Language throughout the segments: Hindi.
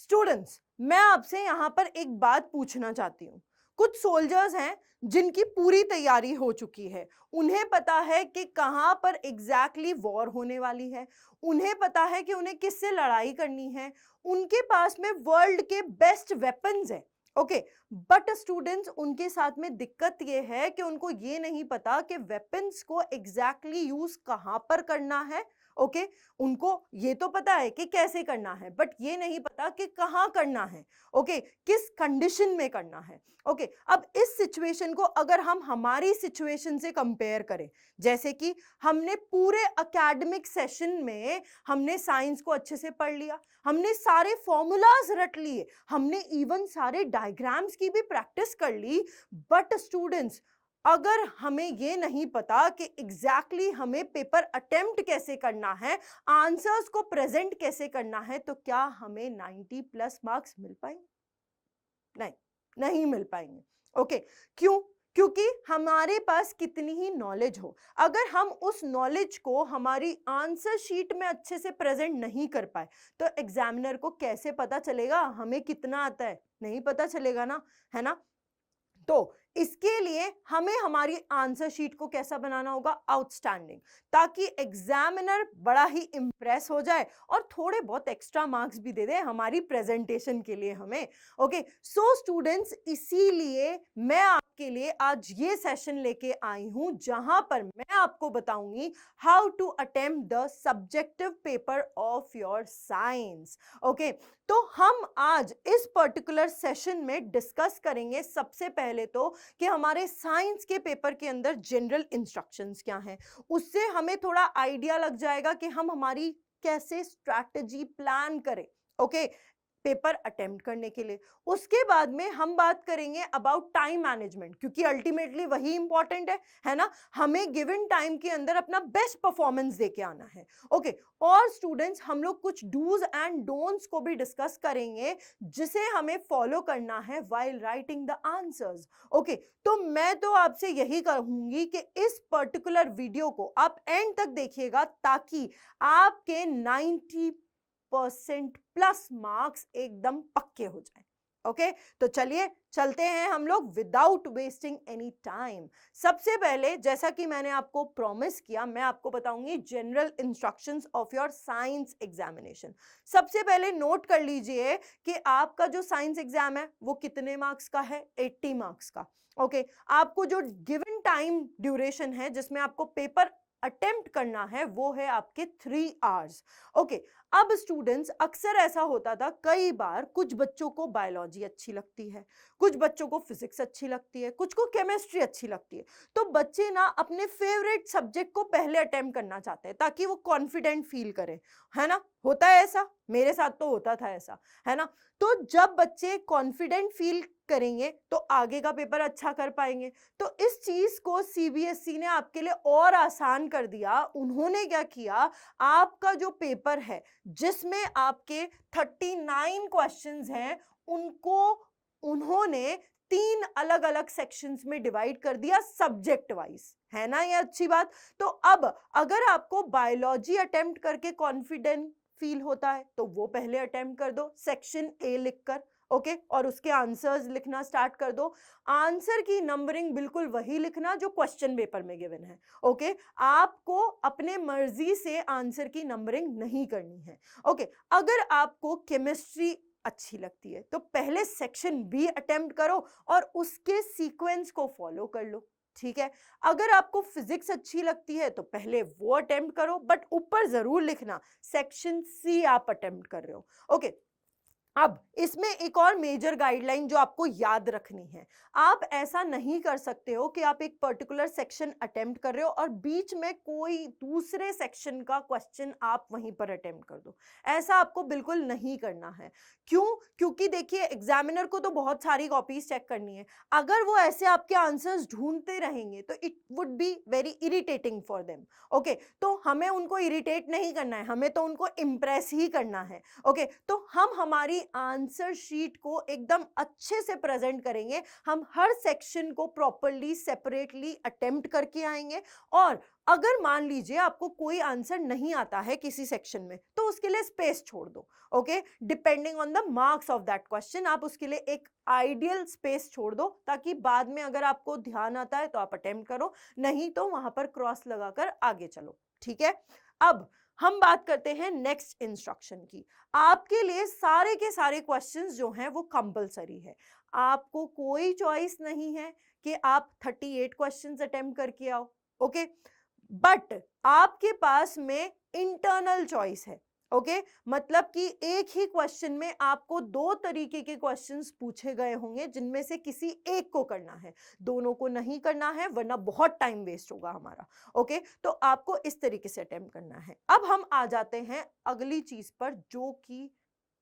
स्टूडेंट्स, मैं आपसे यहाँ पर एक बात पूछना चाहती हूँ। कुछ सोल्जर्स हैं जिनकी पूरी तैयारी हो चुकी है, उन्हें पता है कि कहाँ पर एग्जैक्टली वॉर होने वाली है, उन्हें पता है कि उन्हें किससे लड़ाई करनी है, उनके पास में वर्ल्ड के बेस्ट वेपन्स हैं। ओके, बट स्टूडेंट्स, उनके साथ में दिक्कत ये है कि उनको ये नहीं पता कि वेपन्स को एग्जैक्टली यूज कहाँ पर करना है। ओके, उनको ये तो पता है कि कैसे करना है, बट ये नहीं पता कि कहाँ करना है। ओके, किस कंडीशन में करना है। ओके, अब इस सिचुएशन को अगर हम हमारी सिचुएशन से कंपेयर करें, जैसे कि हमने पूरे एकेडमिक सेशन में हमने साइंस को अच्छे से पढ़ लिया, हमने सारे फॉर्मूलाज रट लिए, हमने इवन सारे डायग्राम्स की भी प्रैक्टिस कर ली, बट स्टूडेंट्स, अगर हमें ये नहीं पता कि एग्जैक्टली हमें पेपर अटेम्प्ट कैसे करना है, आंसर्स को प्रेजेंट कैसे करना है, तो क्या हमें 90+ मार्क्स मिल पाएंगे? नहीं, नहीं मिल पाएंगे। ओके, क्यों? क्योंकि हमारे पास कितनी ही नॉलेज हो, अगर हम उस नॉलेज को हमारी आंसर शीट में अच्छे से प्रेजेंट नहीं कर पाए, तो एग्जामिनर को कैसे पता चलेगा हमें कितना आता है? नहीं पता चलेगा ना, है ना। तो इसके लिए हमें हमारी आंसर शीट को कैसा बनाना होगा? आउटस्टैंडिंग, ताकि एग्जामिनर बड़ा ही इंप्रेस हो जाए और थोड़े बहुत एक्स्ट्रा मार्क्स भी दे दे हमारी प्रेजेंटेशन के लिए हमें। ओके, सो स्टूडेंट्स, इसीलिए मैं आपके लिए आज ये सेशन लेके आई हूं जहां पर मैं आपको बताऊंगी how to attempt the subjective paper of your science. Okay, तो हम आज इस पर्टिकुलर सेशन में डिस्कस करेंगे सबसे पहले तो कि हमारे साइंस के पेपर के अंदर जनरल इंस्ट्रक्शंस क्या हैं। उससे हमें थोड़ा आइडिया लग जाएगा कि हम हमारी कैसे स्ट्रैटेजी प्लान करें, ओके, पेपर अटेम्प्ट करने के लिए। उसके बाद में हम बात करेंगे अबाउट टाइम मैनेजमेंट, क्योंकि अल्टीमेटली वही इंपॉर्टेंट है ना। हमें गिवन टाइम के अंदर अपना बेस्ट परफॉर्मेंस देके आना है। ओके, और स्टूडेंट्स, हम लोग कुछ डूज एंड डोंट्स को भी डिस्कस करेंगे जिसे हमें फॉलो करना है while writing the answers. Okay, तो मैं तो आपसे यही कहूंगी कि इस पर्टिकुलर वीडियो को आप एंड तक देखिएगा ताकि आपके 90%+ मार्क्स एकदम पक्के हो जाएं। ओके, तो चलिए चलते हैं हम लोग विदाउट वेस्टिंग एनी टाइम। सबसे पहले, जैसा कि मैंने आपको प्रॉमिस किया, मैं आपको बताऊंगी general instructions of your science examination. सबसे पहले नोट कर लीजिए कि आपका जो साइंस एग्जाम है वो कितने मार्क्स का है? 80 मार्क्स का। ओके, आपको जो गिवन टाइम ड्यूरेशन है जिसमें आपको पेपर अटेम्प्ट करना है वो है आपके 3 आवर्स। ओके, अब स्टूडेंट्स, अक्सर ऐसा होता था, कई बार कुछ बच्चों को बायोलॉजी अच्छी लगती है, कुछ बच्चों को फिजिक्स अच्छी लगती है, कुछ को केमिस्ट्री अच्छी लगती है, तो बच्चे ना अपने फेवरेट सब्जेक्ट को पहले अटेम्प्ट करना चाहते हैं ताकि वो कॉन्फिडेंट फील करें, है ना। होता है ऐसा, मेरे साथ तो होता था ऐसा, है ना। तो जब बच्चे कॉन्फिडेंट फील करेंगे तो आगे का पेपर अच्छा कर पाएंगे। तो इस चीज को सीबीएसई ने आपके लिए और आसान कर दिया। उन्होंने क्या किया, आपका जो पेपर है जिसमें आपके 39 क्वेश्चंस हैं, उनको उन्होंने 3 अलग अलग सेक्शंस में डिवाइड कर दिया सब्जेक्ट वाइज, है ना। ये अच्छी बात। तो अब अगर आपको बायोलॉजी अटेम्प्ट करके कॉन्फिडेंट फील होता है तो वो पहले अटेम्प्ट कर दो सेक्शन ए लिखकर। ओके, और उसके आंसर्स लिखना स्टार्ट कर दो। आंसर की नंबरिंग बिल्कुल वही लिखना जो क्वेश्चन पेपर में गिवन है। ओके, आपको अपने मर्जी से आंसर की नंबरिंग नहीं करनी है। ओके, अगर आपको केमिस्ट्री अच्छी लगती है तो पहले सेक्शन बी अटेम्प्ट करो और उसके सीक्वेंस को फॉलो कर लो, ठीक है। अगर आपको फिजिक्स अच्छी लगती है तो पहले वो अटेम्प्ट करो, बट ऊपर जरूर लिखना सेक्शन सी आप अटेम्प्ट कर रहे हो। ओके, अब इसमें एक और मेजर गाइडलाइन जो आपको याद रखनी है, आप ऐसा नहीं कर सकते हो कि आप एक पर्टिकुलर सेक्शन अटेम्प्ट कर रहे हो और बीच में कोई दूसरे सेक्शन का क्वेश्चन आप वहीं पर अटेम्प्ट कर दो। ऐसा आपको बिल्कुल नहीं करना है। क्यों? क्योंकि देखिए, एग्जामिनर को तो बहुत सारी कॉपीज चेक करनी है। अगर वो ऐसे आपके आंसर्स ढूंढते रहेंगे तो it would be very irritating for them. Okay, तो हमें उनको इरिटेट नहीं करना है, हमें तो उनको इम्प्रेस ही करना है। ओके, तो हम हमारी आंसर शीट को एकदम अच्छे से प्रेजेंट करेंगे। हम हर सेक्शन को प्रॉपर्ली सेपरेटली अटेम्प्ट करके आएंगे और अगर मान लीजिए आपको कोई आंसर नहीं आता है किसी सेक्शन में, तो उसके लिए स्पेस छोड़ दो। Okay, depending on the marks of that question आप उसके लिए एक आइडियल स्पेस छोड़ दो, ताकि बाद में अगर आपको ध्यान आता है तो आप अटेम्प्ट करो, नहीं तो वहां पर क्रॉस लगाकर आगे चलो। ठीक है, अब हम बात करते हैं नेक्स्ट इंस्ट्रक्शन की। आपके लिए सारे के सारे क्वेश्चंस जो हैं वो कंपलसरी है। आपको कोई चॉइस नहीं है कि आप 38 क्वेश्चंस अटेम्प्ट करके आओ। ओके, बट आपके पास में इंटरनल चॉइस है। ओके, मतलब कि एक ही क्वेश्चन में आपको दो तरीके के क्वेश्चंस पूछे गए होंगे, जिनमें से किसी एक को करना है, दोनों को नहीं करना है वरना बहुत टाइम वेस्ट होगा हमारा। ओके, तो आपको इस तरीके से अटेम्प्ट करना है। अब हम आ जाते हैं अगली चीज पर, जो कि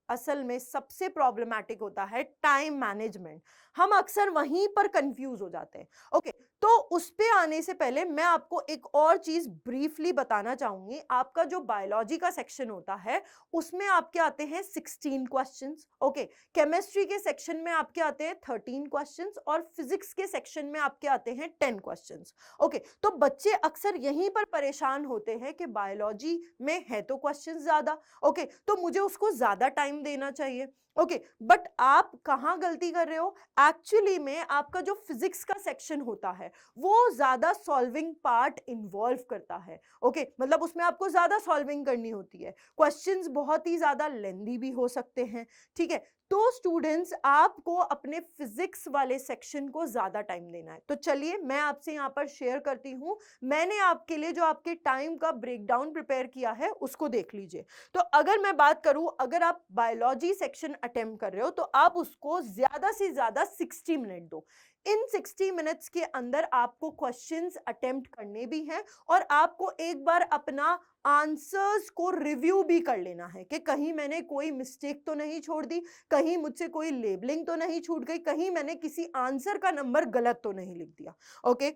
असल में सबसे प्रॉब्लमैटिक होता है, टाइम मैनेजमेंट। हम अक्सर वहीं पर कंफ्यूज हो जाते हैं। ओके, तो उस पे आने से पहले मैं आपको एक और चीज ब्रीफली बताना चाहूंगी। आपका जो बायोलॉजी का सेक्शन होता है उसमें आपके आते हैं 16 क्वेश्चंस। ओके, केमिस्ट्री के सेक्शन में आपके आते हैं 13 क्वेश्चंस और फिजिक्स के सेक्शन में आपके आते हैं 10 क्वेश्चंस। ओके, तो बच्चे अक्सर यहीं पर परेशान होते हैं कि बायोलॉजी में है तो क्वेश्चंस ज्यादा, ओके, तो मुझे उसको ज्यादा टाइम देना चाहिए। ओके, बट आप कहाँ गलती कर रहे हो? एक्चुअली में आपका जो फिजिक्स का सेक्शन होता है वो ज्यादा सॉल्विंग पार्ट इन्वॉल्व करता है। ओके, मतलब उसमें आपको ज्यादा सॉल्विंग करनी होती है, क्वेश्चंस बहुत ही ज्यादा लेंदी भी हो सकते हैं। ठीक है, तो स्टूडेंट्स आपको अपने फिजिक्स वाले सेक्शन को ज्यादा टाइम देना है। तो चलिए मैं आपसे यहाँ पर शेयर करती हूँ, मैंने आपके लिए जो आपके टाइम का ब्रेकडाउन प्रिपेयर किया है उसको देख लीजिए। तो अगर मैं बात करूं, अगर आप बायोलॉजी सेक्शन अटेम्प्ट कर रहे हो तो आप उसको ज्यादा से ज्यादा 60 मिनट दो। इन 60 मिनट्स के अंदर आपको क्वेश्चंस अटेम्प्ट करने भी हैं और आपको एक बार अपना आंसर्स को रिव्यू भी कर लेना है कि कहीं मैंने कोई मिस्टेक तो नहीं छोड़ दी, कहीं मुझसे कोई लेबलिंग तो नहीं छूट गई, कहीं मैंने किसी आंसर का नंबर गलत तो नहीं लिख दिया। ओके,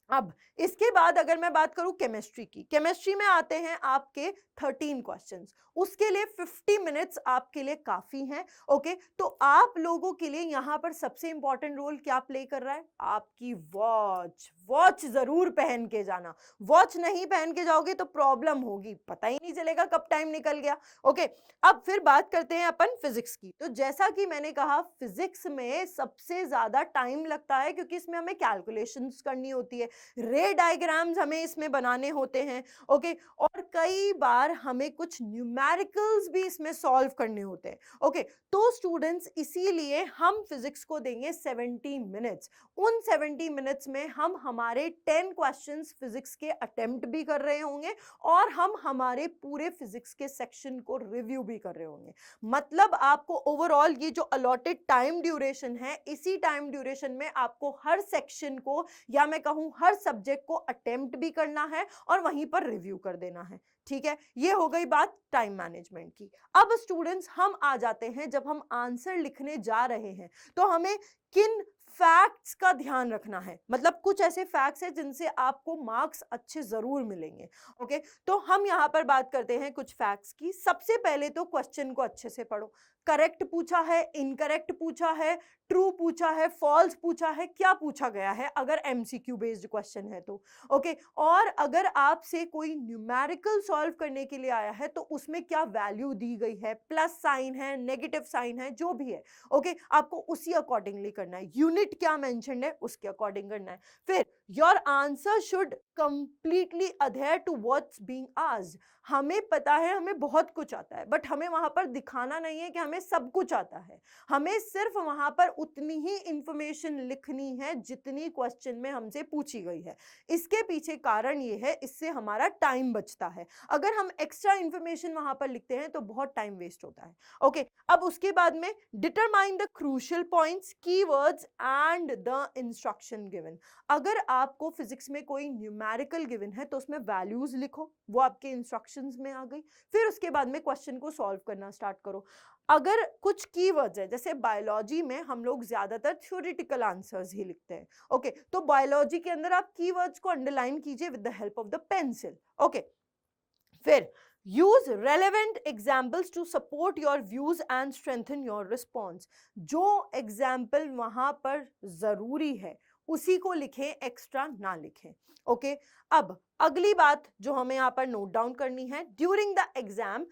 अब इसके बाद अगर मैं बात करूं केमिस्ट्री की, केमिस्ट्री में आते हैं आपके 13 क्वेश्चंस, उसके लिए 50 मिनट्स आपके लिए काफी हैं। ओके, तो आप लोगों के लिए यहां पर सबसे इंपॉर्टेंट रोल क्या प्ले कर रहा है? आपकी वॉच। वॉच जरूर पहन के जाना, वॉच नहीं पहन के जाओगे तो प्रॉब्लम होगी, पता ही नहीं चलेगा कब टाइम निकल गया। ओके, अब फिर बात करते हैं अपन फिजिक्स की। तो जैसा कि मैंने कहा, फिजिक्स में सबसे ज्यादा टाइम लगता है क्योंकि इसमें हमें कैलकुलेशंस करनी होती है, रे डायग्राम्स हमें इसमें बनाने होते हैं। ओके, और कई बार हमें कुछ न्यूमेरिकल्स भी इसमें सॉल्व करने होते हैं। ओके, तो स्टूडेंट्स इसीलिए हम फिजिक्स को देंगे 70 मिनट्स। उन 70 मिनट्स में हम हमारे 10 क्वेश्चंस फिजिक्स के अटेम्प्ट भी कर रहे होंगे और हम हमारे पूरे फिजिक्स के सेक्शन को रिव्यू भी कर रहे होंगे। मतलब आपको ओवरऑल ये जो अलॉटेड टाइम ड्यूरेशन है, इसी टाइम ड्यूरेशन में आपको हर सेक्शन को, या मैं कहूं हर सब्जेक्ट को अटेम्प्ट भी करना है और वहीं पर रिव्यू कर देना है। ठीक है, ये हो गई बात टाइम मैनेजमेंट की। अब स्टूडेंट्स हम आ जाते हैं, जब हम आंसर लिखने जा रहे हैं तो हमें किन फैक्ट्स का ध्यान रखना है। मतलब कुछ ऐसे फैक्ट्स हैं जिनसे आपको मार्क्स अच्छे जरूर मिलेंगे। ओके, तो हम यहां पर बात करते हैं कुछ फैक्ट्स की। सबसे पहले तो क्वेश्चन को अच्छे से पढ़ो, करेक्ट पूछा है, इनकरेक्ट पूछा है, ट्रू पूछा है, फॉल्स पूछा है, क्या पूछा गया है अगर एमसीक्यू बेस्ड क्वेश्चन है तो। ओके, और अगर आपसे कोई न्यूमेरिकल सॉल्व करने के लिए आया है तो उसमें क्या वैल्यू दी गई है, प्लस साइन है, नेगेटिव साइन है, जो भी है, ओके, आपको उसी अकॉर्डिंगली करना है। यूनिट क्या मेंशन्ड है उसके अकॉर्डिंग करना है। फिर your answer should completely adhere to what's being asked. हमें पता है हमें बहुत कुछ आता है, बट हमें वहां पर दिखाना नहीं है कि हमें सब कुछ आता है। हमें सिर्फ वहां पर उतनी ही इंफॉर्मेशन लिखनी है जितनी क्वेश्चन में हमसे पूछी गई है। इसके पीछे कारण ये है, इससे हमारा टाइम बचता है। अगर हम एक्स्ट्रा इंफॉर्मेशन वहां पर लिखते हैं तो बहुत टाइम वेस्ट होता है। ओके, अब उसके बाद में determine the crucial points, keywords and the instruction given. अगर आपको फिजिक्स में कोई न्यूमेरिकल गिवन है तो उसमें वैल्यूज लिखो, वो आपके इंस्ट्रक्शंस में आ गई। फिर उसके बाद में क्वेश्चन को सॉल्व करना स्टार्ट करो। अगर कुछ कीवर्ड्स है, जैसे बायोलॉजी में हम लोग ज्यादातर थ्योरेटिकल आंसर्स ही लिखते हैं। ओके, तो बायोलॉजी के अंदर आप कीवर्ड्स को अंडरलाइन कीजिए with the help of the pencil. Okay, फिर use relevant examples to support your views and strengthen your response. जो एग्जाम्पल वहां पर जरूरी है उसी को लिखें, एक्स्ट्रा ना लिखें। ओके, अब अगली बात जो हमें यहाँ पर नोट डाउन करनी है, during the exam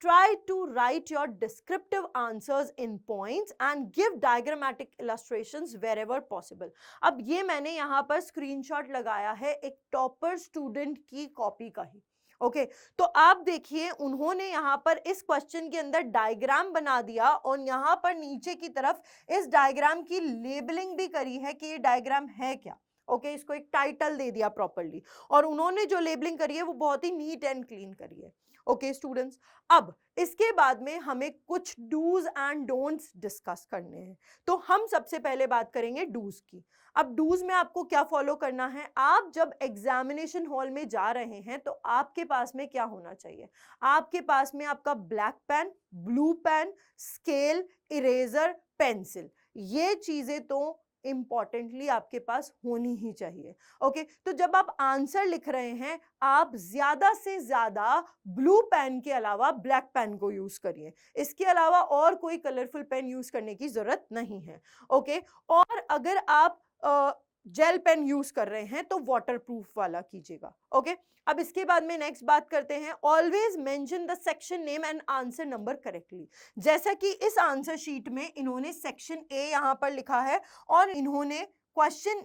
try to write your descriptive answers in points and give diagrammatic illustrations wherever possible। अब ये मैंने यहाँ पर स्क्रीनशॉट लगाया है एक टॉपर स्टूडेंट की कॉपी का ही। ओके तो आप देखिए उन्होंने यहाँ पर इस क्वेश्चन के अंदर डायग्राम बना दिया और यहाँ पर नीचे की तरफ इस डायग्राम की लेबलिंग भी करी है कि ये डायग्राम है क्या। ओके इसको एक टाइटल दे दिया प्रॉपर्ली, और उन्होंने जो लेबलिंग करी है वो बहुत ही नीट एंड क्लीन करी है। ओके स्टूडेंट्स, अब इसके बाद में हमें कुछ डूज एंड डोंट्स डिस्कस करने हैं। तो हम सबसे पहले बात करेंगे डूज की। अब डूज में आपको क्या फॉलो करना है, आप जब एग्जामिनेशन हॉल में जा रहे हैं तो आपके पास में क्या होना चाहिए, आपके पास में आपका black pen, blue pen, scale, eraser, pencil, ये चीजें तो इंपॉर्टेंटली आपके पास होनी ही चाहिए। ओके तो जब आप आंसर लिख रहे हैं आप ज्यादा से ज्यादा ब्लू पेन के अलावा ब्लैक पेन को यूज करिए, इसके अलावा और कोई कलरफुल पेन यूज करने की जरूरत नहीं है। ओके और अगर आप जेल पेन यूज कर रहे हैं तो वाटरप्रूफ वाला कीजिएगा। ओके अब इसके बाद में नेक्स्ट बात करते हैं, always mention the section name and answer number correctly. जैसा कि इस आंसर शीट में इन्होंने सेक्शन ए यहां पर लिखा है और इन्होंने क्वेश्चन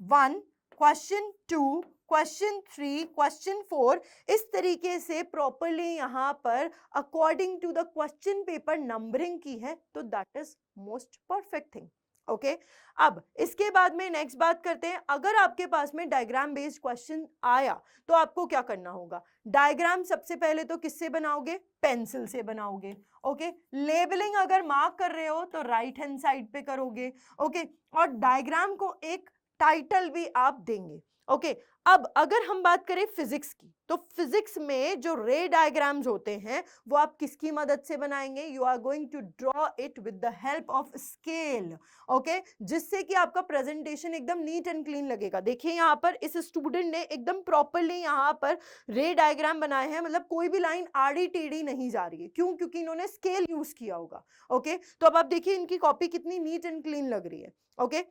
1, क्वेश्चन 2, क्वेश्चन 3, क्वेश्चन 4 इस तरीके से प्रॉपरली यहां पर according to the question paper numbering की है, तो that is most perfect thing. Okay अब इसके बाद में नेक्स्ट बात करते हैं, अगर आपके पास में डायग्राम बेस्ड क्वेश्चन आया तो आपको क्या करना होगा, डायग्राम सबसे पहले तो किससे बनाओगे, पेंसिल से बनाओगे। ओके लेबलिंग अगर मार्क कर रहे हो तो राइट हैंड साइड पे करोगे। ओके और डायग्राम को एक टाइटल भी आप देंगे। ओके अब अगर हम बात करें फिजिक्स की, तो फिजिक्स में जो रे डायग्राम्स होते हैं वो आप किसकी मदद से बनाएंगे, you are going to draw it with the help of scale. Okay जिससे कि आपका प्रेजेंटेशन एकदम नीट एंड क्लीन लगेगा। देखिए यहाँ पर इस स्टूडेंट ने एकदम प्रॉपरली यहाँ पर रे डायग्राम बनाए हैं, मतलब कोई भी लाइन आड़ी टेढ़ी नहीं जा रही है, क्यों, क्योंकि इन्होंने स्केल यूज किया होगा। ओके तो अब आप देखिए इनकी कॉपी कितनी नीट एंड क्लीन लग रही है। ओके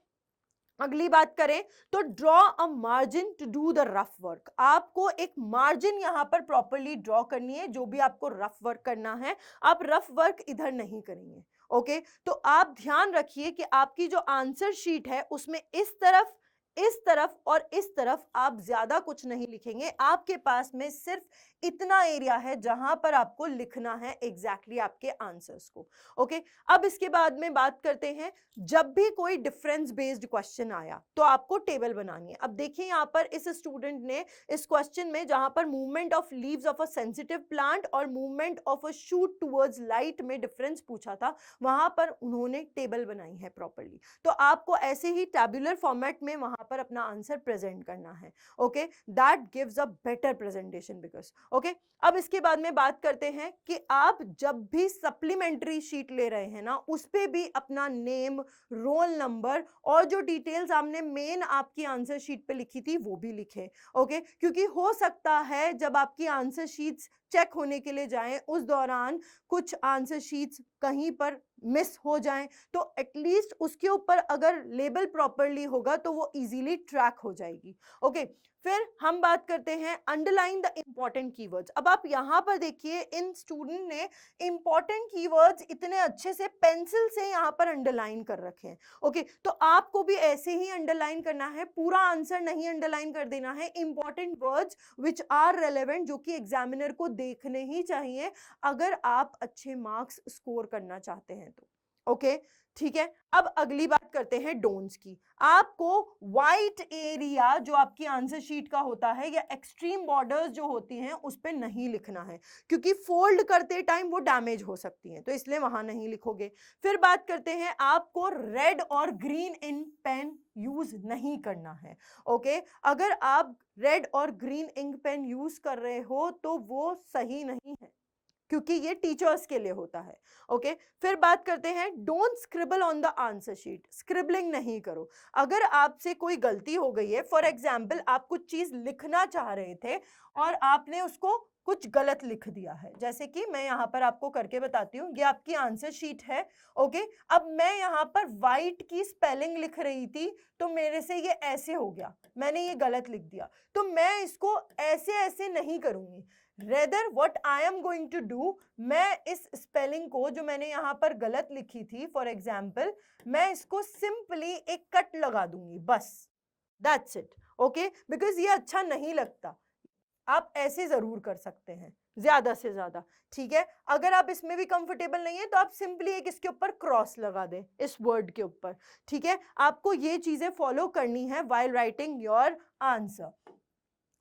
अगली बात करें तो draw a margin to do the rough work. आपको एक मार्जिन यहां पर प्रॉपरली ड्रॉ करनी है, जो भी आपको रफ वर्क करना है आप रफ वर्क इधर नहीं करेंगे। ओके तो आप ध्यान रखिए कि आपकी जो आंसर शीट है उसमें इस तरफ और इस तरफ आप ज्यादा कुछ नहीं लिखेंगे, आपके पास में सिर्फ इतना एरिया है जहां पर आपको लिखना है एग्जैक्टली आपके आंसर्स को। ओके अब इसके बाद में बात करते हैं, जब भी कोई डिफरेंस बेस्ड क्वेश्चन आया तो आपको टेबल बनानी है। अब देखिए यहाँ पर इस स्टूडेंट ने इस क्वेश्चन में जहां पर movement of leaves of a sensitive plant और movement of a shoot towards light में डिफरेंस पूछा था, वहां पर उन्होंने टेबल बनाई है प्रॉपरली। तो आपको ऐसे ही टैबुलर फॉर्मेट में वहां पर अपना आंसर प्रेजेंट करना है। Okay that gives a better presentation because. Okay अब इसके बाद में बात करते हैं कि आप जब भी सप्लीमेंट्री शीट ले रहे हैं ना, उस पे भी अपना नेम, रोल नंबर और जो डिटेल्स आपने मेन आपकी आंसर शीट पे लिखी थी वो भी लिखें। ओके क्योंकि हो सकता है जब आपकी आंसर शीट्स चेक होने के लिए जाएं उस दौरान कुछ आंसर शीट्स कहीं पर मिस हो जाएं, तो एटलीस्ट उसके ऊपर अगर लेबल प्रॉपरली होगा तो वो इजीली ट्रैक हो जाएगी। ओके फिर हम बात करते हैं अंडरलाइन द इंपॉर्टेंट कीवर्ड्स। अब आप यहां पर देखिए इन स्टूडेंट ने इंपॉर्टेंट कीवर्ड्स इतने अच्छे से पेंसिल से यहां पर अंडरलाइन कर रखे हैं। ओके तो आपको भी ऐसे ही अंडरलाइन करना है, पूरा आंसर नहीं अंडरलाइन कर देना है, important words which are relevant, जो कि एग्जामिनर को देखने ही चाहिए अगर आप अच्छे मार्क्स स्कोर करना चाहते हैं तो। ओके ठीक है अब अगली बात करते हैं डोंट्स की। आपको वाइट एरिया जो आपकी आंसर शीट का होता है या एक्सट्रीम बॉर्डर्स जो होती हैं उस पे नहीं लिखना है, क्योंकि फोल्ड करते टाइम वो डैमेज हो सकती हैं, तो इसलिए वहां नहीं लिखोगे। फिर बात करते हैं आपको रेड और ग्रीन इंक पेन यूज नहीं करना है। ओके अगर आप रेड और ग्रीन इंक पेन यूज कर रहे हो तो वो सही नहीं है, क्योंकि ये टीचर्स के लिए होता है। ओके फिर बात करते हैं don't scribble on the answer sheet. Scribbling नहीं करो। अगर आपसे कोई गलती हो गई है, फॉर एग्जाम्पल आप कुछ चीज लिखना चाह रहे थे और आपने उसको कुछ गलत लिख दिया है, जैसे कि मैं यहाँ पर आपको करके बताती हूँ, ये आपकी आंसर शीट है। ओके, अब मैं यहाँ पर वाइट की स्पेलिंग लिख रही थी तो मेरे से ये ऐसे हो गया, मैंने ये गलत लिख दिया, तो मैं इसको ऐसे ऐसे नहीं करूंगी। Rather what I am going to do, मैं इस स्पेलिंग को जो मैंने यहाँ पर गलत लिखी थी, फॉर एग्जाम्पल मैं इसको सिंपली एक कट लगा दूंगी, बस दैट्स इट। ओके, बिकॉज ये अच्छा नहीं लगता। आप ऐसे जरूर कर सकते हैं ज्यादा से ज्यादा, ठीक है। अगर आप इसमें भी कंफर्टेबल नहीं है तो आप सिंपली एक इसके ऊपर क्रॉस लगा दें इस वर्ड के ऊपर, ठीक है। आपको ये चीजें फॉलो करनी है while writing your answer.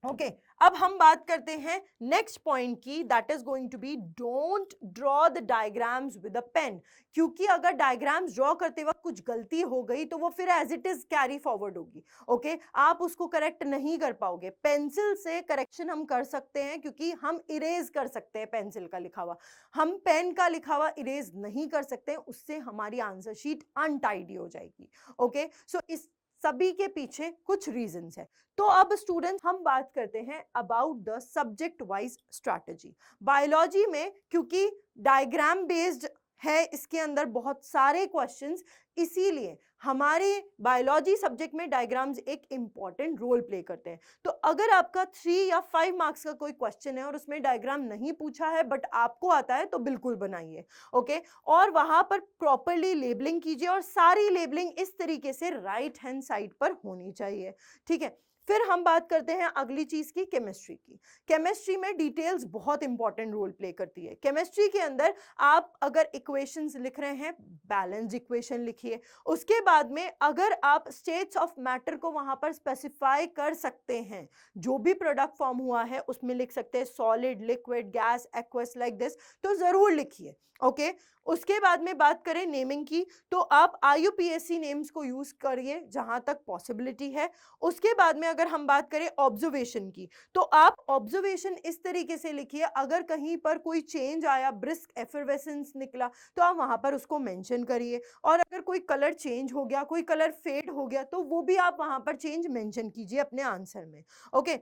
Okay, अब हम बात करते हैं नेक्स्ट पॉइंट की, that is going to be don't draw the diagrams with a pen. क्योंकि अगर डायग्राम्स ड्रॉ करते वक्त कुछ गलती हो गई तो वो फिर as it is carry forward होगी। ओके, आप उसको करेक्ट नहीं कर पाओगे। पेंसिल से करेक्शन हम कर सकते हैं क्योंकि हम इरेज कर सकते हैं पेंसिल का लिखा हुआ, हम पेन का लिखा हुआ इरेज नहीं कर सकते, उससे हमारी आंसर शीट अनटाइडी हो जाएगी। ओके, सो इस सभी के पीछे कुछ रीजंस है। तो अब स्टूडेंट्स हम बात करते हैं about the subject wise strategy. Biology में क्योंकि डायग्राम बेस्ड है, इसके अंदर बहुत सारे क्वेश्चंस, इसीलिए हमारे बायोलॉजी सब्जेक्ट में डायग्राम्स एक इंपॉर्टेंट रोल प्ले करते हैं। तो अगर आपका 3 या 5 मार्क्स का कोई क्वेश्चन है और उसमें डायग्राम नहीं पूछा है बट आपको आता है तो बिल्कुल बनाइए। ओके, और वहां पर प्रॉपरली लेबलिंग कीजिए और सारी लेबलिंग इस तरीके से राइट हैंड साइड पर होनी चाहिए, ठीक है। फिर हम बात करते हैं अगली चीज की, केमिस्ट्री की। केमिस्ट्री में डिटेल्स बहुत इंपॉर्टेंट रोल प्ले करती है। केमिस्ट्री के अंदर आप अगर इक्वेशंस लिख रहे हैं, बैलेंस इक्वेशन लिखिए। उसके बाद में अगर आप स्टेट्स ऑफ मैटर को वहां पर स्पेसिफाई कर सकते हैं, जो भी प्रोडक्ट फॉर्म हुआ है उसमें लिख सकते हैं solid, liquid, gas, aqueous, like this, तो जरूर लिखिए। ओके, उसके बाद में बात करें नेमिंग की, तो आप IUPAC नेम्स को यूज करिए जहां तक पॉसिबिलिटी है। उसके बाद में अगर हम बात करें ऑब्जर्वेशन की, तो आप ऑब्जर्वेशन इस तरीके से लिखिए, अगर कहीं पर कोई चेंज आया, ब्रिस्क एफरवेसेंस निकला, तो आप वहां पर उसको मेंशन करिए। और अगर कोई कलर चेंज हो गया, कोई कलर फेड हो गया, तो वो भी आप वहां पर चेंज मेंशन कीजिए अपने आंसर में। ओके,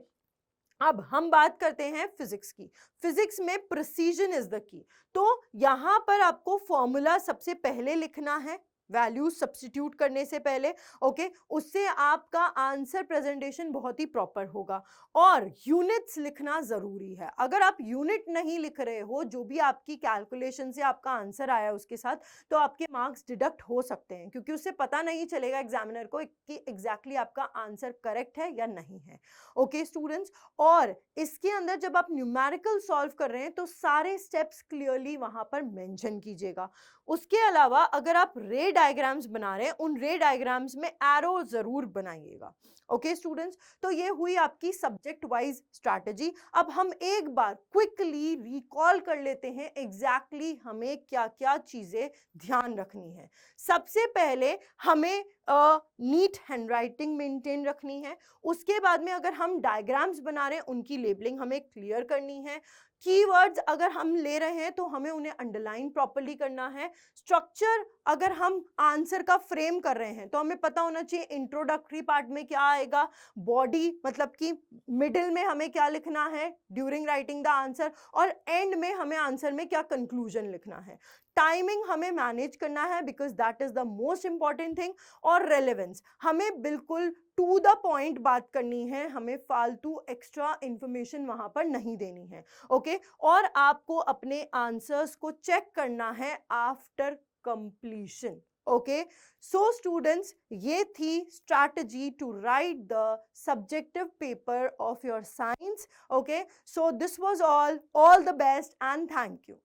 अब हम बात करते हैं फिजिक्स की। फिजिक्स में प्रिसीजन इज द की। तो यहां पर आपको फॉर्मूला सबसे पहले लिखना है, वैल्यूज सब्स्टिट्यूट करने से पहले। ओके, उससे आपका आंसर प्रेजेंटेशन बहुत ही प्रॉपर होगा। और यूनिट्स लिखना जरूरी है। अगर आप यूनिट नहीं लिख रहे हो, जो भी आपकी कैलकुलेशन से आपका आंसर आया उसके साथ, तो आपके मार्क्स डिडक्ट हो सकते हैं, क्योंकि उससे पता नहीं चलेगा एग्जामिनर को कि एग्जैक्टली आपका आंसर करेक्ट है या नहीं है। ओके स्टूडेंट्स, और इसके अंदर जब आप न्यूमेरिकल सॉल्व कर रहे हैं तो सारे स्टेप्स क्लियरली वहां पर मेंशन कीजिएगा। उसके अलावा अगर आप रे डायग्राम्स बना रहे हैं, उन रे डायग्राम्स में एरो जरूर बनाइएगा। ओके स्टूडेंट्स, तो ये हुई आपकी सब्जेक्ट वाइज स्ट्रैटेजी। अब हम एक बार क्विकली रिकॉल कर लेते हैं एग्जैक्टली हमें क्या क्या चीजें ध्यान रखनी है। सबसे पहले हमें नीट हैंडराइटिंग मेंटेन रखनी है। उसके बाद में अगर हम डायग्राम्स बना रहे हैं, उनकी लेबलिंग हमें क्लियर करनी है। कीवर्ड्स अगर हम ले रहे हैं तो हमें उन्हें अंडरलाइन प्रॉपर्ली करना है। स्ट्रक्चर अगर हम आंसर का फ्रेम कर रहे हैं तो हमें पता होना चाहिए इंट्रोडक्टरी पार्ट में क्या आएगा, बॉडी मतलब कि मिडिल में हमें क्या लिखना है ड्यूरिंग राइटिंग द आंसर, और एंड में हमें आंसर में क्या कंक्लूजन लिखना है। टाइमिंग हमें मैनेज करना है because that is the most important thing. और रेलेवेंस, हमें बिल्कुल टू द पॉइंट बात करनी है, हमें फालतू एक्स्ट्रा इंफॉर्मेशन वहां पर नहीं देनी है। ओके, और आपको अपने आंसर्स को चेक करना है after completion. Okay, so students, ये थी strategy to write the subjective paper of your science. Okay, so this was all the best and thank you.